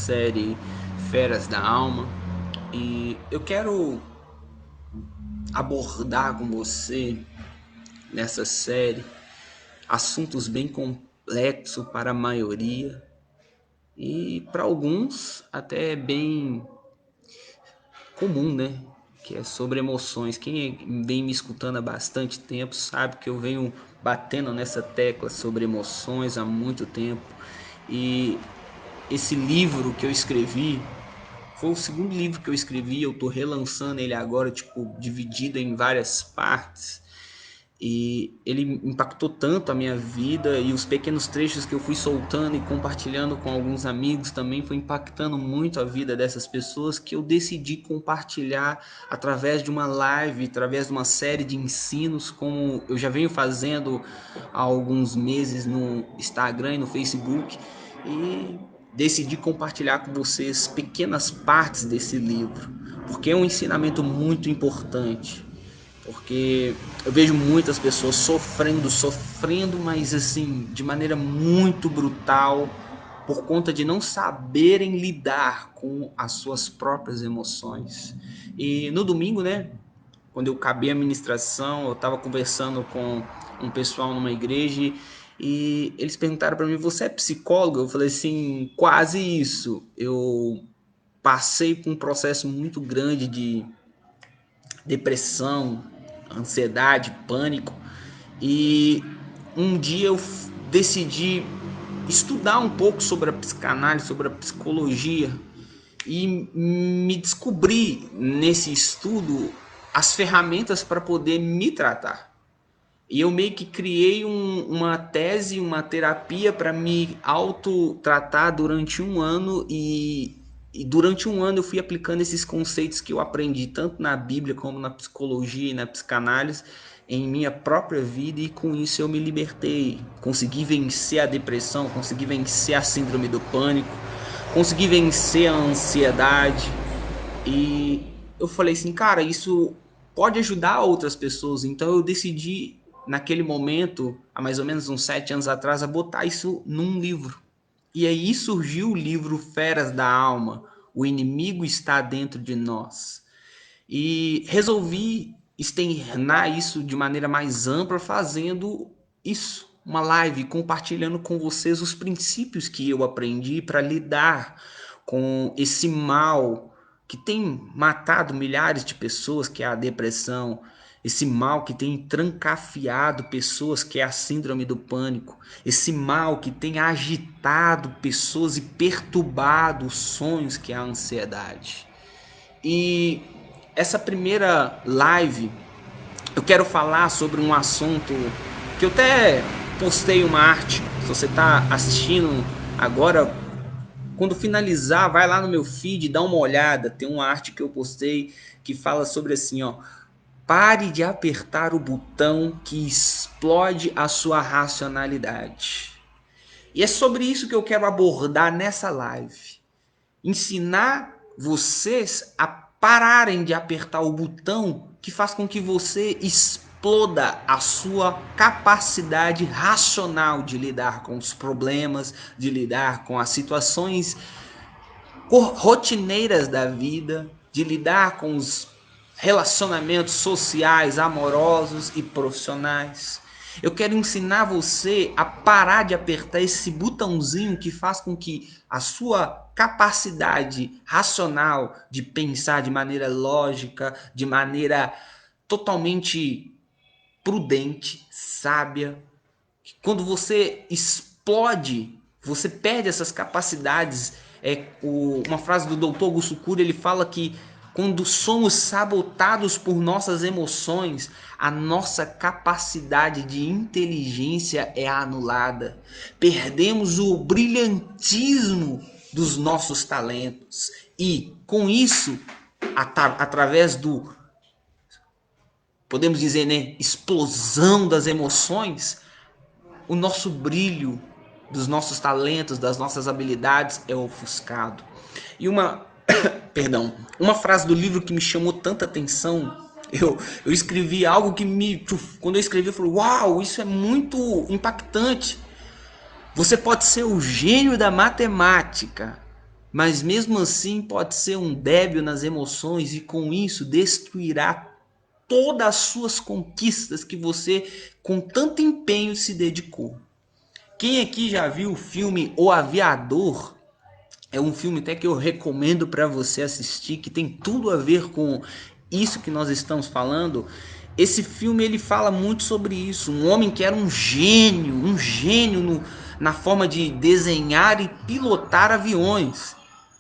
série Feras da Alma, e eu quero abordar com você nessa série assuntos bem complexos para a maioria e para alguns até bem comum, né? Que é sobre emoções. Quem vem me escutando há bastante tempo sabe que eu venho batendo nessa tecla sobre emoções há muito tempo. E esse livro que eu escrevi foi o segundo livro que eu escrevi. Eu tô relançando ele agora, tipo, dividido em várias partes. E ele impactou tanto a minha vida, e os pequenos trechos que eu fui soltando e compartilhando com alguns amigos também foi impactando muito a vida dessas pessoas, que eu decidi compartilhar através de uma live, através de uma série de ensinos, como eu já venho fazendo há alguns meses no Instagram e no Facebook, e decidi compartilhar com vocês pequenas partes desse livro, porque é um ensinamento muito importante. Porque eu vejo muitas pessoas sofrendo, mas assim, de maneira muito brutal, por conta de não saberem lidar com as suas próprias emoções. E no domingo, né, quando eu acabei a ministração, eu estava conversando com um pessoal numa igreja e eles perguntaram para mim: "Você é psicólogo?" Eu falei assim: "Quase isso. Eu passei por um processo muito grande de depressão, ansiedade, pânico. E um dia eu decidi estudar um pouco sobre a psicanálise, sobre a psicologia, e me descobri nesse estudo as ferramentas para poder me tratar. E eu meio que criei uma tese, uma terapia para me autotratar durante um ano, e durante um ano eu fui aplicando esses conceitos que eu aprendi tanto na Bíblia como na psicologia e na psicanálise em minha própria vida, e com isso eu me libertei. Consegui vencer a depressão, consegui vencer a síndrome do pânico, consegui vencer a ansiedade. E eu falei assim, cara, isso pode ajudar outras pessoas. Então eu decidi, naquele momento, há mais ou menos uns 7 anos atrás, a botar isso num livro. E aí surgiu o livro Feras da Alma, O Inimigo Está Dentro de Nós. E resolvi externar isso de maneira mais ampla, fazendo isso, uma live, compartilhando com vocês os princípios que eu aprendi para lidar com esse mal que tem matado milhares de pessoas, que é a depressão, esse mal que tem trancafiado pessoas, que é a síndrome do pânico, esse mal que tem agitado pessoas e perturbado os sonhos, que é a ansiedade. E essa primeira live eu quero falar sobre um assunto que eu até postei uma arte. Se você está assistindo agora, quando finalizar, vai lá no meu feed, dá uma olhada. Tem uma arte que eu postei que fala sobre assim, ó: pare de apertar o botão que explode a sua racionalidade. E é sobre isso que eu quero abordar nessa live. Ensinar vocês a pararem de apertar o botão que faz com que você exploda a sua capacidade racional de lidar com os problemas, de lidar com as situações rotineiras da vida, de lidar com os relacionamentos sociais, amorosos e profissionais. Eu quero ensinar você a parar de apertar esse botãozinho que faz com que a sua capacidade racional de pensar de maneira lógica, de maneira totalmente prudente, sábia, quando você explode, você perde essas capacidades. Uma frase do Dr. Augusto Cury, ele fala que quando somos sabotados por nossas emoções, a nossa capacidade de inteligência é anulada. Perdemos o brilhantismo dos nossos talentos. E com isso, através do, podemos dizer, né, explosão das emoções, o nosso brilho dos nossos talentos, das nossas habilidades é ofuscado. E perdão, uma frase do livro que me chamou tanta atenção, eu escrevi algo que quando eu escrevi eu falei, uau, isso é muito impactante. Você pode ser o gênio da matemática, mas mesmo assim pode ser um débil nas emoções e com isso destruirá todas as suas conquistas que você com tanto empenho se dedicou. Quem aqui já viu o filme O Aviador? É um filme até que eu recomendo para você assistir, que tem tudo a ver com isso que nós estamos falando. Esse filme ele fala muito sobre isso. Um homem que era um gênio na forma de desenhar e pilotar aviões.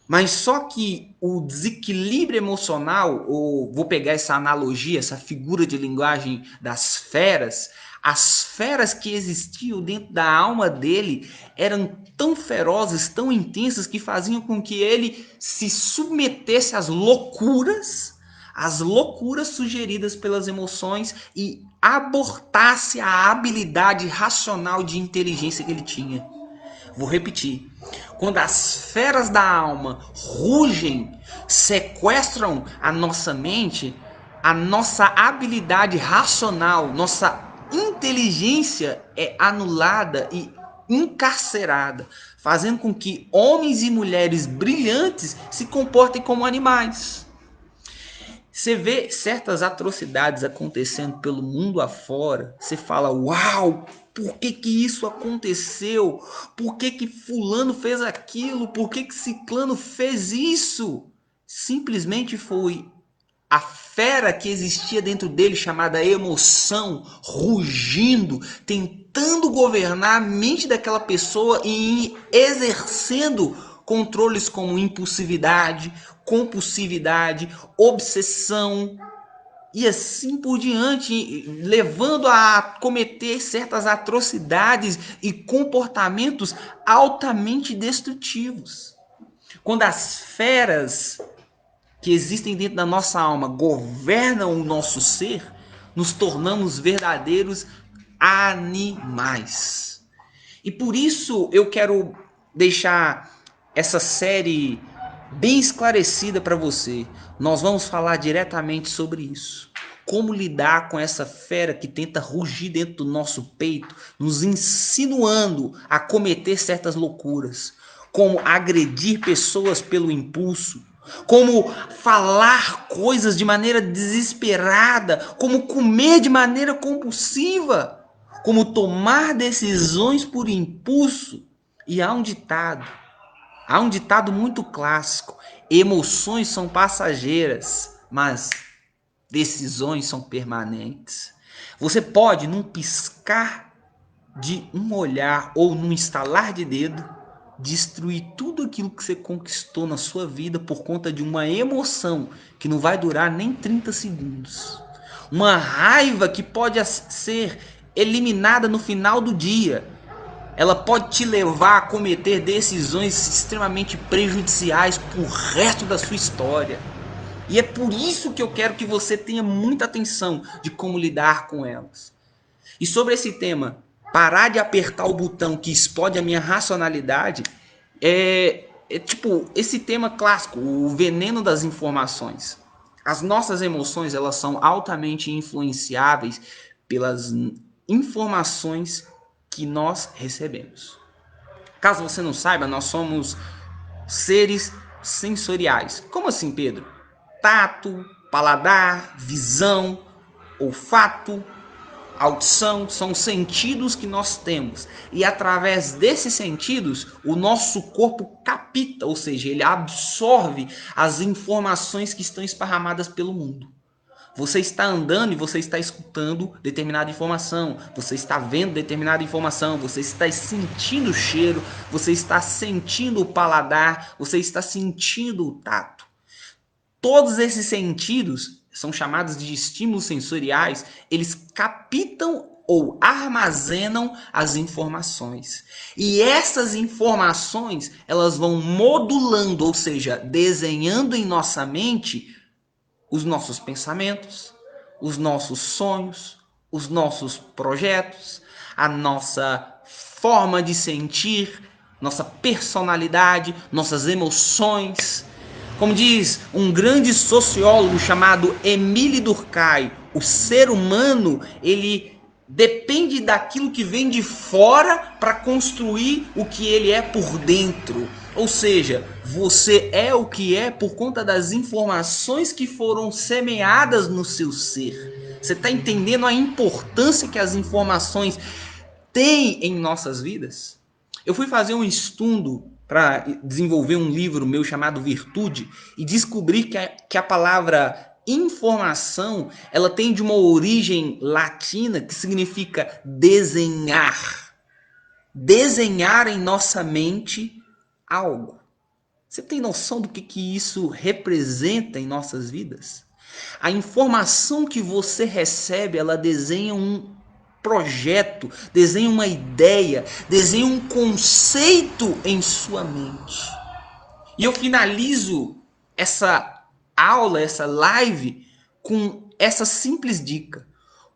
Mas só que o desequilíbrio emocional, ou vou pegar essa analogia, essa figura de linguagem das feras, as feras que existiam dentro da alma dele eram tão ferozes, tão intensas, que faziam com que ele se submetesse às loucuras sugeridas pelas emoções e abortasse a habilidade racional de inteligência que ele tinha. Vou repetir. Quando as feras da alma rugem, sequestram a nossa mente, a nossa habilidade racional, nossa inteligência é anulada e encarcerada, fazendo com que homens e mulheres brilhantes se comportem como animais. Você vê certas atrocidades acontecendo pelo mundo afora, você fala, uau, por que isso aconteceu? Por que fulano fez aquilo? Por que ciclano fez isso? Simplesmente foi a fera que existia dentro dele, chamada emoção, rugindo, tentando governar a mente daquela pessoa e exercendo controles como impulsividade, compulsividade, obsessão e assim por diante, levando a cometer certas atrocidades e comportamentos altamente destrutivos. Quando as feras que existem dentro da nossa alma governam o nosso ser, nos tornamos verdadeiros animais. E por isso eu quero deixar essa série bem esclarecida para você. Nós vamos falar diretamente sobre isso. Como lidar com essa fera que tenta rugir dentro do nosso peito, nos insinuando a cometer certas loucuras. Como agredir pessoas pelo impulso. Como falar coisas de maneira desesperada. Como comer de maneira compulsiva. Como tomar decisões por impulso. E há um ditado muito clássico: emoções são passageiras, mas decisões são permanentes. Você pode, num piscar de um olhar ou num estalar de dedo, destruir tudo aquilo que você conquistou na sua vida por conta de uma emoção que não vai durar nem 30 segundos. Uma raiva que pode ser eliminada no final do dia. Ela pode te levar a cometer decisões extremamente prejudiciais pro resto da sua história. E é por isso que eu quero que você tenha muita atenção de como lidar com elas. E sobre esse tema, parar de apertar o botão que explode a minha racionalidade, é tipo esse tema clássico, o veneno das informações. As nossas emoções, elas são altamente influenciáveis pelas informações que nós recebemos. Caso você não saiba, nós somos seres sensoriais. Como assim, Pedro? Tato, paladar, visão, olfato, audição, são sentidos que nós temos. E através desses sentidos, o nosso corpo capta, ou seja, ele absorve as informações que estão esparramadas pelo mundo. Você está andando e você está escutando determinada informação, você está vendo determinada informação, você está sentindo o cheiro, você está sentindo o paladar, você está sentindo o tato. Todos esses sentidos são chamados de estímulos sensoriais, eles captam ou armazenam as informações. E essas informações, elas vão modulando, ou seja, desenhando em nossa mente os nossos pensamentos, os nossos sonhos, os nossos projetos, a nossa forma de sentir, nossa personalidade, nossas emoções. Como diz um grande sociólogo chamado Émile Durkheim, o ser humano, ele depende daquilo que vem de fora para construir o que ele é por dentro. Ou seja, você é o que é por conta das informações que foram semeadas no seu ser. Você está entendendo a importância que as informações têm em nossas vidas? Eu fui fazer um estudo para desenvolver um livro meu chamado Virtude e descobri que a palavra informação ela tem de uma origem latina que significa desenhar. Desenhar em nossa mente algo. Você tem noção do que isso representa em nossas vidas? A informação que você recebe, ela desenha um projeto, desenha uma ideia, desenha um conceito em sua mente. E eu finalizo essa aula, essa live, com essa simples dica.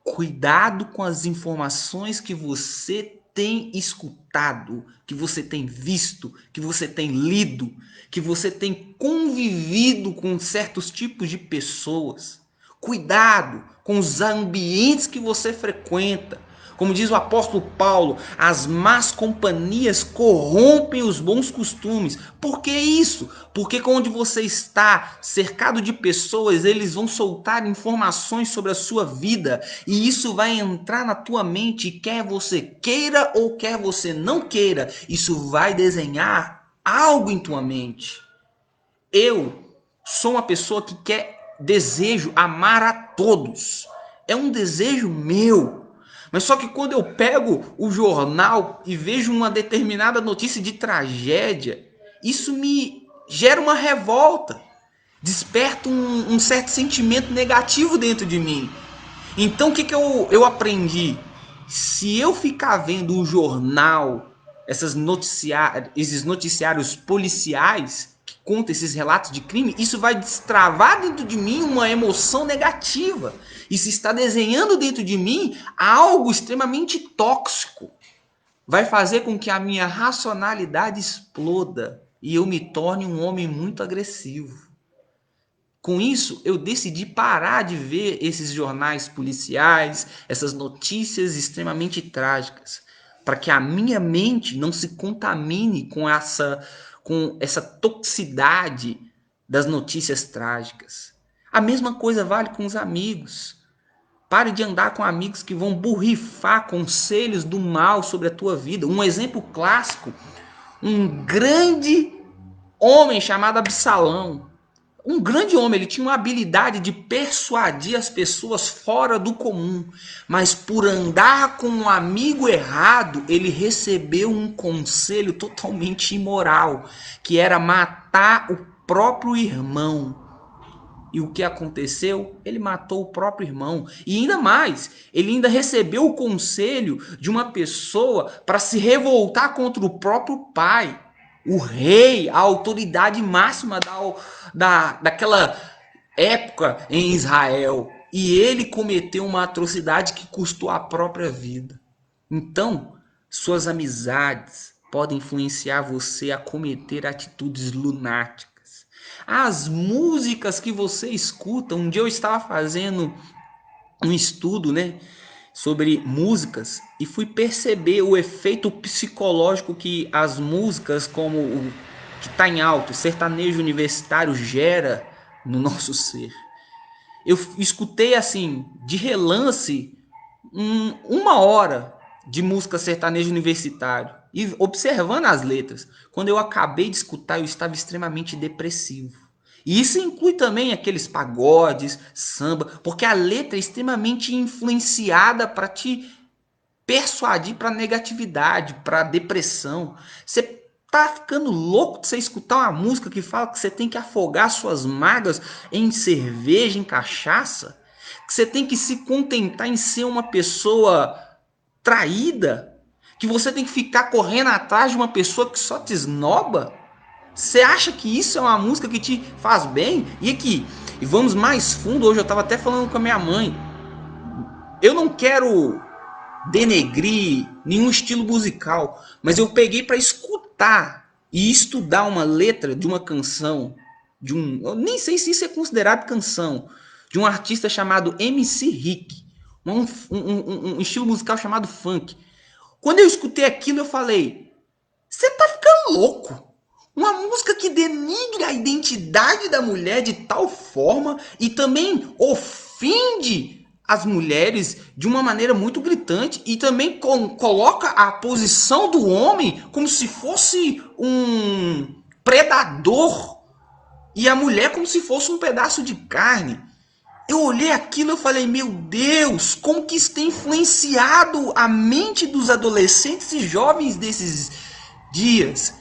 Cuidado com as informações que você tem escutado, que você tem visto, que você tem lido, que você tem convivido com certos tipos de pessoas. Cuidado com os ambientes que você frequenta. Como diz o apóstolo Paulo, as más companhias corrompem os bons costumes. Por que isso? Porque onde você está cercado de pessoas, eles vão soltar informações sobre a sua vida e isso vai entrar na tua mente, quer você queira ou quer você não queira, isso vai desenhar algo em tua mente. Eu sou uma pessoa que desejo amar a todos. É um desejo meu. Mas só que quando eu pego o jornal e vejo uma determinada notícia de tragédia, isso me gera uma revolta, desperta um certo sentimento negativo dentro de mim. Então o que eu aprendi? Se eu ficar vendo o jornal, esses noticiários policiais que contam esses relatos de crime, isso vai destravar dentro de mim uma emoção negativa. Isso está desenhando dentro de mim algo extremamente tóxico. Vai fazer com que a minha racionalidade exploda e eu me torne um homem muito agressivo. Com isso, eu decidi parar de ver esses jornais policiais, essas notícias extremamente trágicas, para que a minha mente não se contamine com essa toxicidade das notícias trágicas. A mesma coisa vale com os amigos. Pare de andar com amigos que vão borrifar conselhos do mal sobre a tua vida. Um exemplo clássico, um grande homem chamado Absalão. Um grande homem, ele tinha uma habilidade de persuadir as pessoas fora do comum, mas por andar com um amigo errado, ele recebeu um conselho totalmente imoral, que era matar o próprio irmão. E o que aconteceu? Ele matou o próprio irmão. E ainda mais, ele ainda recebeu o conselho de uma pessoa para se revoltar contra o próprio pai. O rei, a autoridade máxima daquela época em Israel. E ele cometeu uma atrocidade que custou a própria vida. Então, suas amizades podem influenciar você a cometer atitudes lunáticas. As músicas que você escuta, um dia eu estava fazendo um estudo, sobre músicas e fui perceber o efeito psicológico que as músicas como o que está em alto, sertanejo universitário, gera no nosso ser. Eu escutei assim, de relance, uma hora de música sertanejo universitário e observando as letras. Quando eu acabei de escutar, eu estava extremamente depressivo. E isso inclui também aqueles pagodes, samba, porque a letra é extremamente influenciada para te persuadir para negatividade, para depressão. Você tá ficando louco de você escutar uma música que fala que você tem que afogar suas mágoas em cerveja, em cachaça? Que você tem que se contentar em ser uma pessoa traída? Que você tem que ficar correndo atrás de uma pessoa que só te esnoba? Você acha que isso é uma música que te faz bem? E aqui, e vamos mais fundo, hoje eu estava até falando com a minha mãe. Eu não quero denegrir nenhum estilo musical, mas eu peguei para escutar e estudar uma letra de uma canção, eu nem sei se isso é considerado canção, de um artista chamado MC Rick, um estilo musical chamado funk. Quando eu escutei aquilo, eu falei: você tá ficando louco? Uma música que denigre a identidade da mulher de tal forma e também ofende as mulheres de uma maneira muito gritante e também coloca a posição do homem como se fosse um predador e a mulher como se fosse um pedaço de carne. Eu olhei aquilo e falei, meu Deus, como que isso tem influenciado a mente dos adolescentes e jovens desses dias?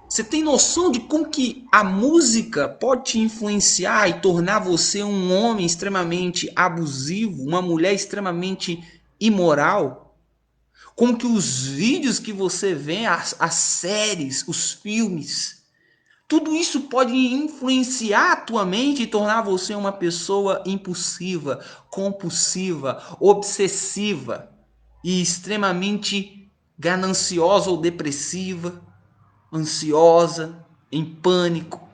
Você tem noção de como que a música pode te influenciar e tornar você um homem extremamente abusivo, uma mulher extremamente imoral? Como que os vídeos que você vê, as séries, os filmes, tudo isso pode influenciar a tua mente e tornar você uma pessoa impulsiva, compulsiva, obsessiva e extremamente gananciosa ou depressiva, ansiosa, em pânico.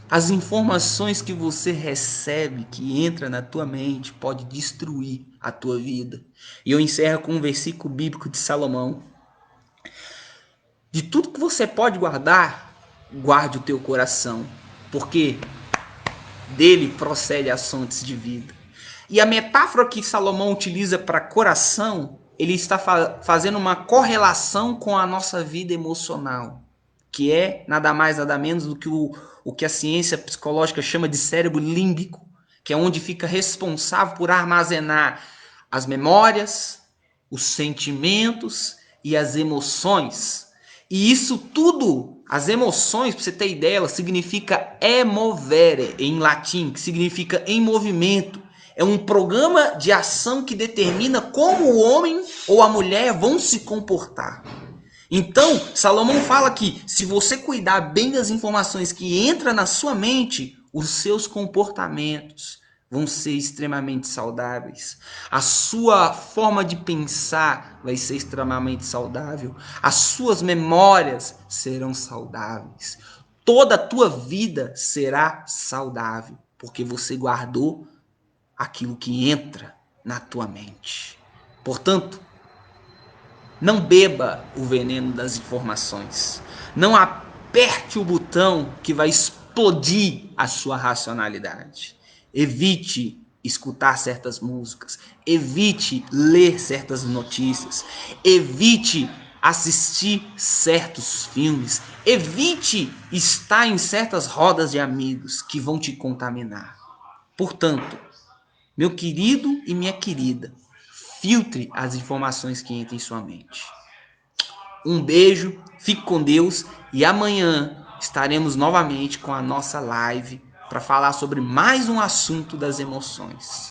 As informações que você recebe, que entra na tua mente, pode destruir a tua vida. E eu encerro com um versículo bíblico de Salomão. De tudo que você pode guardar, guarde o teu coração, porque dele procede as fontes de vida. E a metáfora que Salomão utiliza para coração, ele está fazendo uma correlação com a nossa vida emocional, que é nada mais nada menos do que o que a ciência psicológica chama de cérebro límbico, que é onde fica responsável por armazenar as memórias, os sentimentos e as emoções. E isso tudo, as emoções, para você ter ideia, ela significa emovere em latim, que significa em movimento. É um programa de ação que determina como o homem ou a mulher vão se comportar. Então, Salomão fala que se você cuidar bem das informações que entram na sua mente, os seus comportamentos vão ser extremamente saudáveis. A sua forma de pensar vai ser extremamente saudável. As suas memórias serão saudáveis. Toda a tua vida será saudável, porque você guardou aquilo que entra na tua mente. Portanto, não beba o veneno das informações. Não aperte o botão que vai explodir a sua racionalidade. Evite escutar certas músicas. Evite ler certas notícias. Evite assistir certos filmes. Evite estar em certas rodas de amigos que vão te contaminar. Portanto, meu querido e minha querida, filtre as informações que entram em sua mente. Um beijo, fique com Deus e amanhã estaremos novamente com a nossa live para falar sobre mais um assunto das emoções.